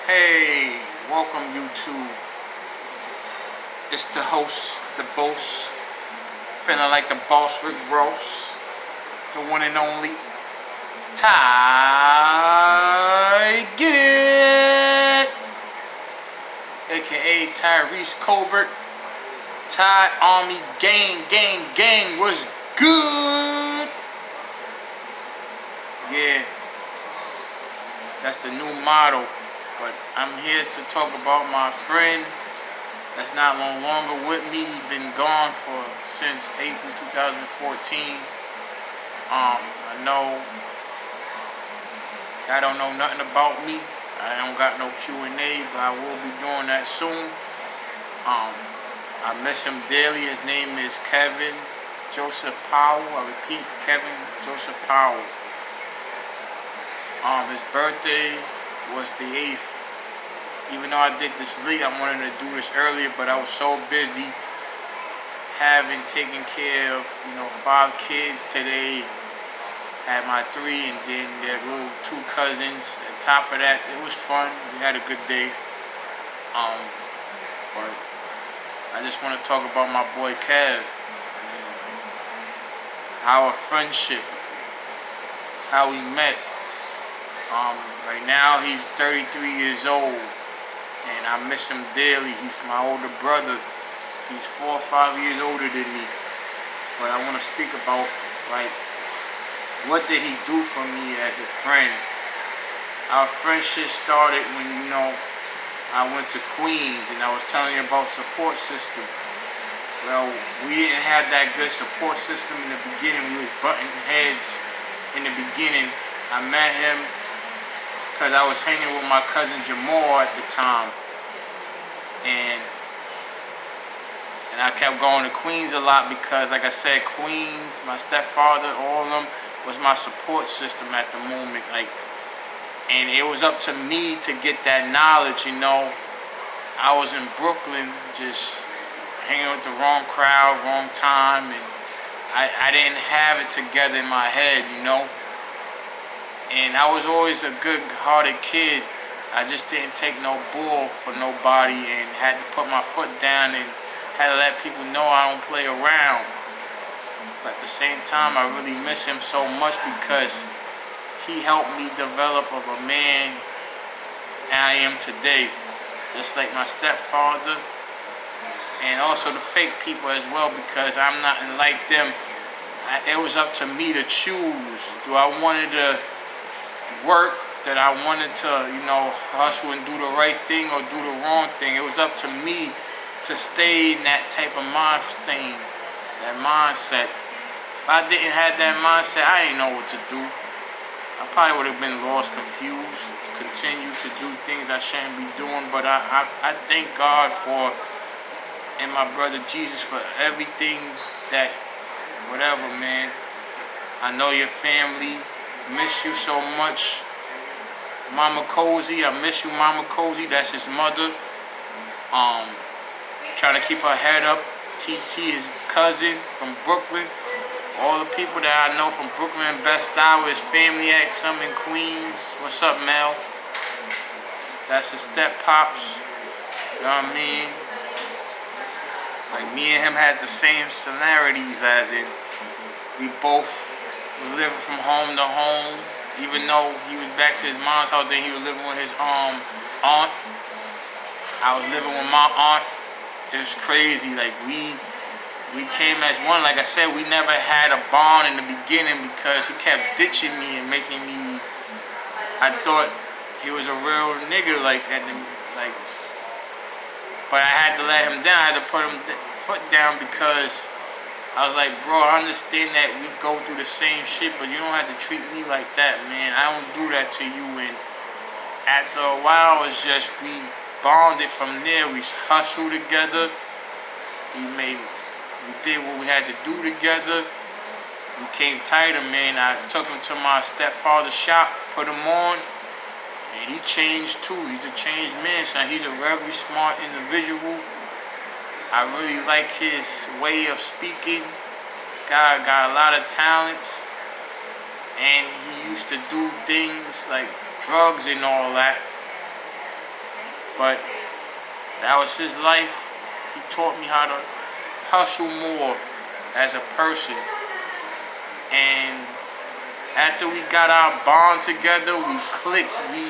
Hey, welcome YouTube. It's the host, the boss, feeling like the boss, Rick Ross, the one and only Ty Get It, aka Tyrese Colbert. Ty Army gang was good. Yeah, that's the new motto. But I'm here to talk about my friend that's no longer with me. He's been gone since April 2014. I don't know nothing about me. I don't got no Q&A, but I will be doing that soon. I miss him dearly. His name is Kevin Joseph Powell. I repeat, Kevin Joseph Powell. His birthday was the 8th. Even though I did this late, I wanted to do this earlier, but I was so busy taken care of, 5 kids today. Had my 3 and then their little 2 cousins. On top of that, it was fun. We had a good day. But I just want to talk about my boy Kev. Our friendship, how we met. Right now he's 33 years old and I miss him dearly. He's my older brother. He's 4 or 5 years older than me. But I want to speak about, what did he do for me as a friend? Our friendship started when, I went to Queens and I was telling you about support system. Well, we didn't have that good support system in the beginning. We was butting heads in the beginning. I met him because I was hanging with my cousin Jamal at the time. And I kept going to Queens a lot because, like I said, Queens, my stepfather, all of them was my support system at the moment. And it was up to me to get that knowledge, I was in Brooklyn just hanging with the wrong crowd, wrong time, and I didn't have it together in my head, And I was always a good-hearted kid. I just didn't take no bull for nobody and had to put my foot down and had to let people know I don't play around. But at the same time, I really miss him so much because he helped me develop of a man I am today. Just like my stepfather and also the fake people as well, because I'm nothing like them. It was up to me to choose. Do I wanted to work, that I wanted to, hustle and do the right thing or do the wrong thing? It was up to me to stay in that type of mindset. If I didn't have that mindset, I didn't know what to do. I probably would have been lost, confused, to continue to do things I shouldn't be doing. But I thank God and my brother Jesus for everything whatever, man. I know your family miss you so much. Mama Cozy, I miss you, Mama Cozy. That's his mother. Trying to keep her head up. TT, his cousin from Brooklyn. All the people that I know from Brooklyn and Best-Friend, his family at some in Queens. What's up, Mel? That's his step-pops. You know what I mean? Me and him had the same similarities, as in we both were living from home to home. Even though he was back to his mom's house, then he was living with his aunt. I was living with my aunt. It was crazy. We came as one. Like I said, we never had a bond in the beginning because he kept ditching me and making me. I thought he was a real nigga but I had to let him down. I had to put him foot down because I was like, bro, I understand that we go through the same shit, but you don't have to treat me like that, man. I don't do that to you. And after a while, it's just we bonded from there. We hustled together. We did what we had to do together. We came tighter, man. I took him to my stepfather's shop, put him on, and he changed too. He's a changed man, son. He's a very smart individual. I really like his way of speaking. Guy got a lot of talents, and he used to do things like drugs and all that. But that was his life. He taught me how to hustle more as a person. And after we got our bond together, we clicked. We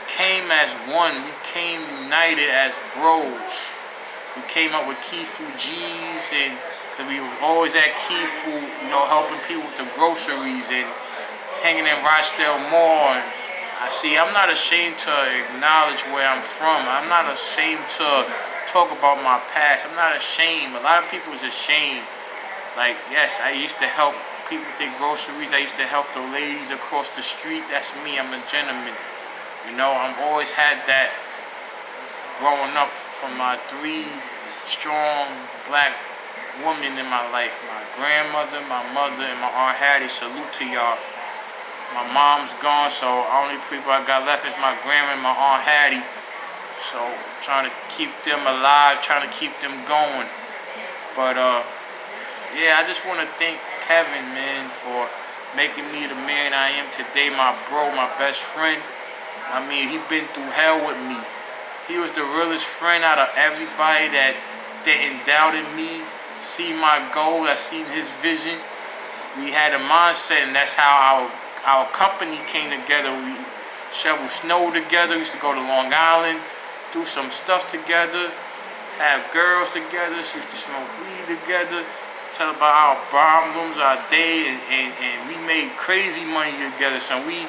came as one. We came united as bros. We came up with KEYFOOD G's, and because we were always at KEYFOOD, you know, helping people with the groceries and hanging in Rochdale Mall. And I'm not ashamed to acknowledge where I'm from. I'm not ashamed to talk about my past. I'm not ashamed. A lot of people is ashamed. Like, yes, I used to help people with their groceries. I used to help the ladies across the street. That's me. I'm a gentleman. You know, I've always had that growing up from my 3 strong black women in my life. My grandmother, my mother, and my Aunt Hattie. Salute to y'all. My mom's gone, so only people I got left is my grandma and my Aunt Hattie. So I'm trying to keep them alive, trying to keep them going. But yeah, I just want to thank Kevin, man, for making me the man I am today. My bro, my best friend. I mean, he been through hell with me. He was the realest friend out of everybody that didn't doubt in me, see my goal, I seen his vision. We had a mindset, and that's how our company came together. We shoveled snow together, we used to go to Long Island, do some stuff together, have girls together, we used to smoke weed together, tell about our problems, our day, and we made crazy money together. So we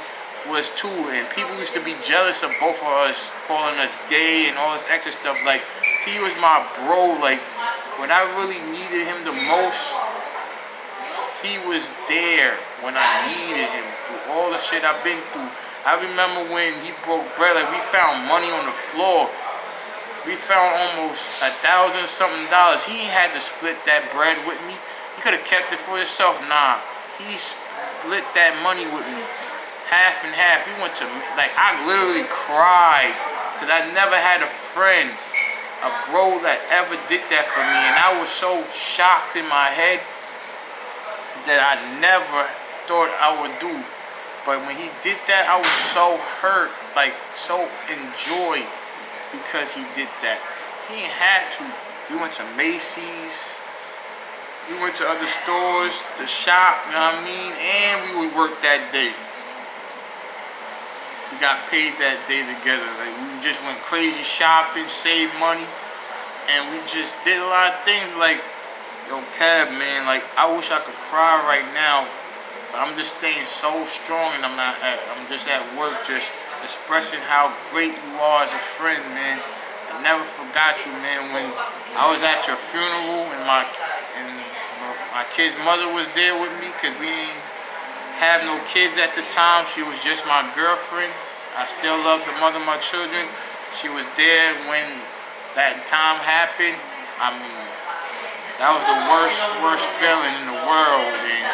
was too, and people used to be jealous of both of us, calling us gay and all this extra stuff. Like, he was my bro. Like, when I really needed him the most, he was there when I needed him through all the shit I've been through. I remember when he broke bread, like, we found money on the floor. We found almost $1,000-something. He had to split that bread with me. He could have kept it for himself. Nah, he split that money with me. Half and half. We went to, like, I literally cried because I never had a friend, a bro that ever did that for me. And I was so shocked in my head that I never thought I would do. But when he did that, I was so hurt, like, so enjoyed because he did that. He ain't had to. We went to Macy's. We went to other stores to shop, you know what I mean? And we would work that day. We got paid that day together. Like, we just went crazy shopping, saved money, and we just did a lot of things. Like, yo, Kev, man, like, I wish I could cry right now, but I'm just staying so strong, and I'm just at work, just expressing how great you are as a friend, man. I never forgot you, man. When I was at your funeral, and my kid's mother was there with me, because we didn't have no kids at the time. She was just my girlfriend. I still love the mother of my children. She was there when that time happened. I mean, that was the worst feeling in the world. And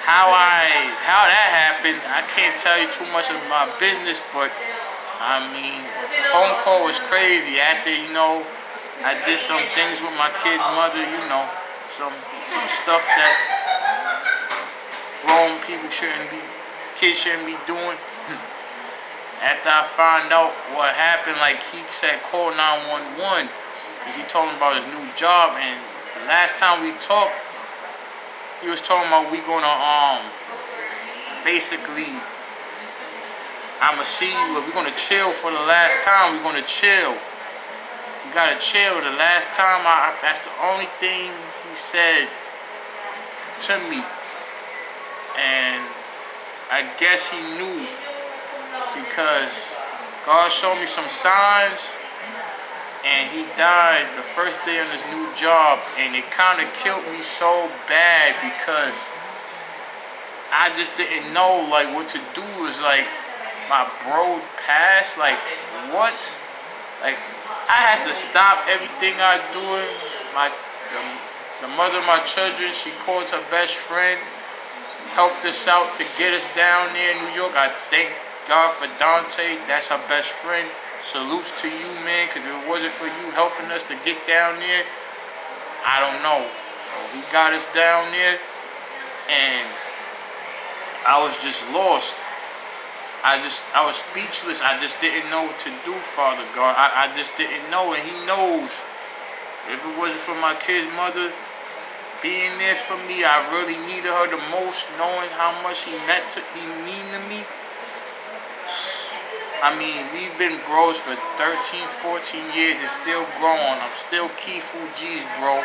how that happened, I can't tell you too much of my business, but I mean, the phone call was crazy. After, you know, I did some things with my kid's mother, you know, some stuff that grown people kids shouldn't be doing. After I found out what happened, like, he said call 911, because he told him about his new job. And the last time we talked, he was talking about we gonna basically, I'ma see you, we're gonna chill for the last time. We're gonna chill. We gotta chill. The last time, that's the only thing he said to me. And I guess he knew, because God showed me some signs, and he died the first day on his new job, and it kind of killed me so bad, because I just didn't know, like, what to do. Is like, my bro passed, like, what? Like, I had to stop everything I was doing. The mother of my children, she called her best friend, helped us out to get us down there in New York. I thank God for Dante. That's her best friend. Salutes to you, man, because if it wasn't for you helping us to get down there, I don't know. So he got us down there, and I was just lost. I was speechless. I just didn't know what to do, Father God. I just didn't know, and He knows. If it wasn't for my kid's mother being there for me, I really needed her the most, knowing how much he meant to me. I mean, we've been bros for 13, 14 years and still growing. I'm still KEYFOOD G's bro.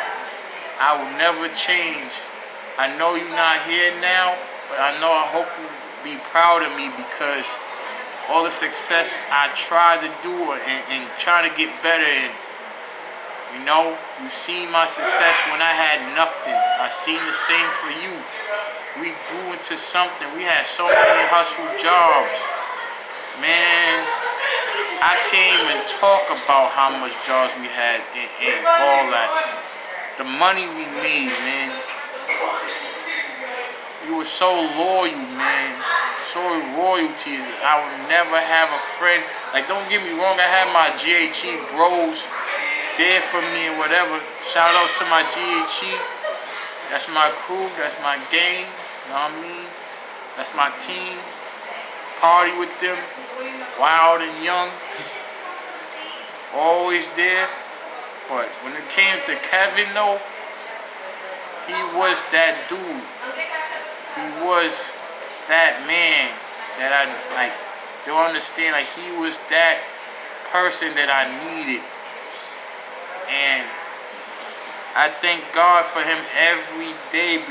I will never change. I know you're not here now, but I hope you be proud of me, because all the success I tried to do and trying to get better in. You know, you seen my success when I had nothing. I seen the same for you. We grew into something. We had so many hustle jobs. Man, I can't even talk about how much jobs we had and all that. The money we made, man. You were so loyal, man. So loyalty. I would never have a friend. Like, don't get me wrong, I had my G.H.E bros there for me and whatever. Shout outs to my G.H.E. That's my crew. That's my gang. You know what I mean? That's my team. Party with them. Wild and young. Always there. But when it came to Kevin, though, he was that dude. He was that man that I, like, don't understand. Like, he was that person that I needed. And I thank God for him every day.